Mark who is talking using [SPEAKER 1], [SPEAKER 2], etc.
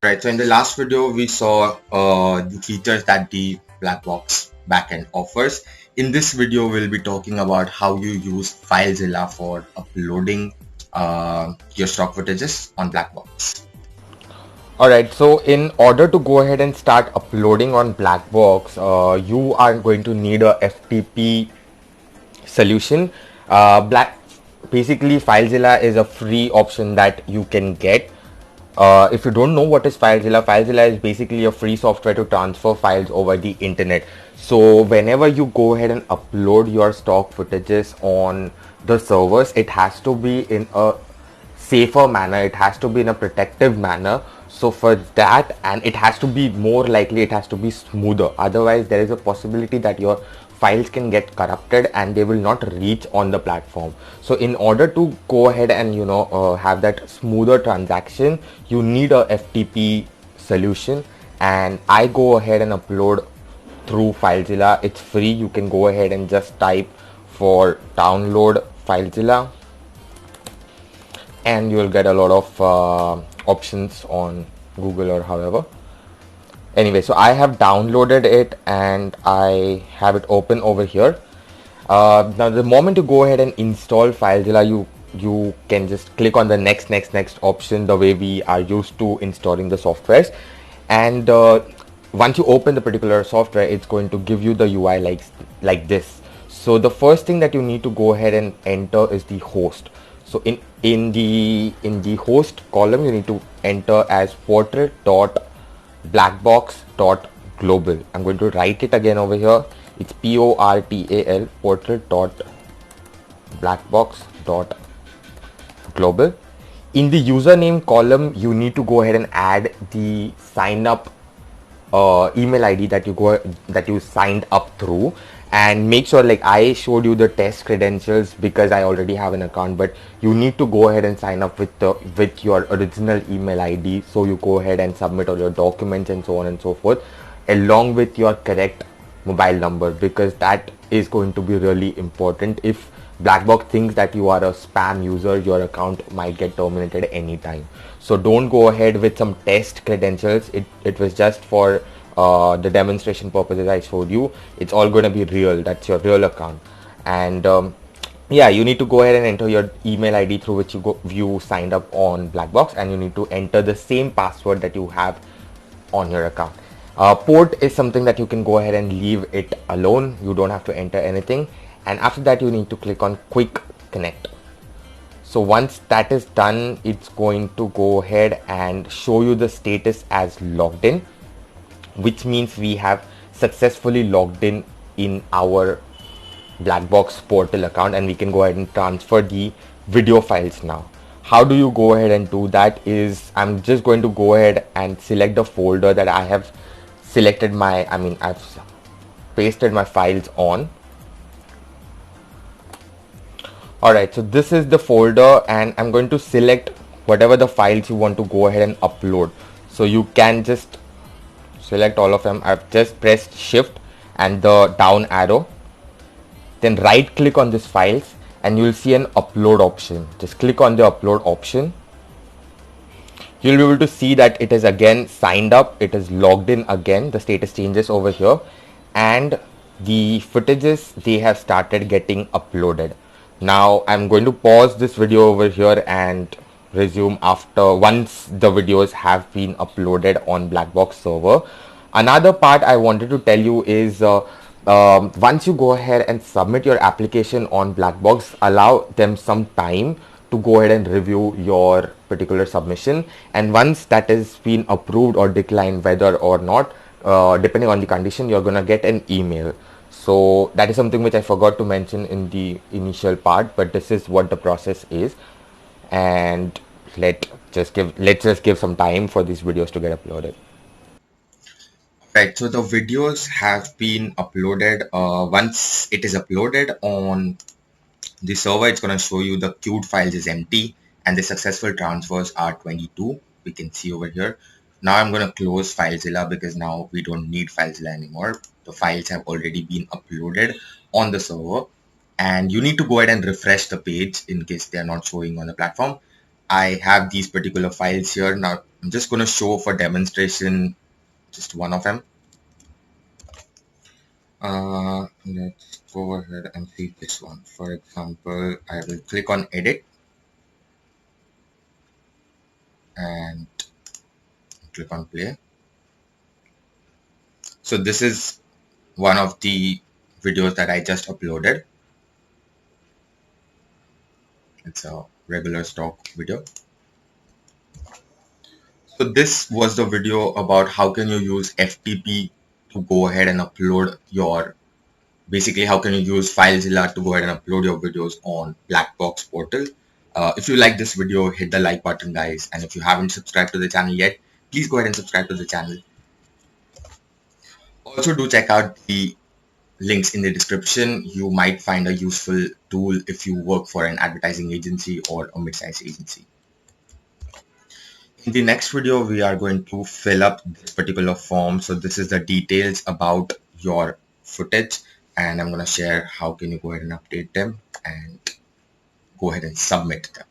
[SPEAKER 1] Right, so in the last video, we saw the features that the Blackbox backend offers. In this video, we'll be talking about how you use Filezilla for uploading your stock footages on Blackbox.
[SPEAKER 2] Alright, so in order to go ahead and start uploading on Blackbox, you are going to need a FTP solution. Basically, Filezilla is a free option that you can get. If you don't know what is Filezilla, Filezilla is basically a free software to transfer files over the internet. So whenever you go ahead and upload your stock footages on the servers, it has to be in a safer manner, it has to be in a protective manner. So for that, and it has to be more likely, it has to be smoother, otherwise there is a possibility that your files can get corrupted and they will not reach on the platform. So in order to go ahead and have that smoother transaction, you need a FTP solution, and I go ahead and upload through Filezilla. It's free. You can go ahead and just type for download Filezilla and you'll get a lot of options on Google or however. Anyway, so I have downloaded it and I have it open over here. Now the moment you go ahead and install Filezilla, you can just click on the next option, the way we are used to installing the softwares. And once you open the particular software, it's going to give you the UI like this. So the first thing that you need to go ahead and enter is the host. So in the host column, you need to enter as portal.blackbox.global. I'm going to write it again over here. It's PORTAL, portal.blackbox.global. In the username column, you need to go ahead and add the sign up email ID that you signed up through, and make sure, like I showed you the test credentials because I already have an account, but you need to go ahead and sign up with your original email ID. So you go ahead and submit all your documents and so on and so forth, along with your correct mobile number, because that is going to be really important. If Blackbox thinks that you are a spam user, your account might get terminated anytime. So don't go ahead with some test credentials. It was just for the demonstration purposes I showed you. It's all going to be real. That's your real account. And yeah, you need to go ahead and enter your email ID through which you signed up on Blackbox, and you need to enter the same password that you have on your account. Port is something that you can go ahead and leave it alone. You don't have to enter anything. And after that, you need to click on quick connect. So once that is done, it's going to go ahead and show you the status as logged in, which means we have successfully logged in our Blackbox portal account, and we can go ahead and transfer the video files now. How do you go ahead and do that is, I'm just going to go ahead and select the folder that I have selected I've pasted my files on. Alright, so this is the folder, and I'm going to select whatever the files you want to go ahead and upload. So you can just select all of them. I've just pressed shift and the down arrow, then right click on these files and you'll see an upload option. Just click on the upload option. You'll be able to see that it is again signed up, it is logged in again, the status changes over here, and the footages, they have started getting uploaded. Now I'm going to pause this video over here and resume once the videos have been uploaded on Blackbox server. Another part I wanted to tell you is once you go ahead and submit your application on Blackbox, allow them some time to go ahead and review your particular submission, and once that has been approved or declined, whether or not, depending on the condition, you're gonna get an email. So that is something which I forgot to mention in the initial part, but this is what the process is. And let's just give some time for these videos to get uploaded.
[SPEAKER 1] Right, so the videos have been uploaded. Once it is uploaded on the server, it's going to show you the queued files is empty and the successful transfers are 22. We can see over here. Now I'm going to close Filezilla because now we don't need Filezilla anymore. The files have already been uploaded on the server, and you need to go ahead and refresh the page in case they are not showing on the platform. I have these particular files here. Now I'm just going to show for demonstration just one of them. Let's go ahead and see this one. For example, I will click on edit and click on play. So this is one of the videos that I just uploaded. It's a regular stock video. So this was the video about how can you use FTP to go ahead and upload your, basically how can you use Filezilla to go ahead and upload your videos on Blackbox portal. If you like this video, hit the like button, guys. And if you haven't subscribed to the channel yet, please go ahead and subscribe to the channel. Also do check out the links in the description. You might find a useful tool if you work for an advertising agency or a mid-sized agency. In the next video, we are going to fill up this particular form. So this is the details about your footage, and I'm going to share how can you go ahead and update them and go ahead and submit them.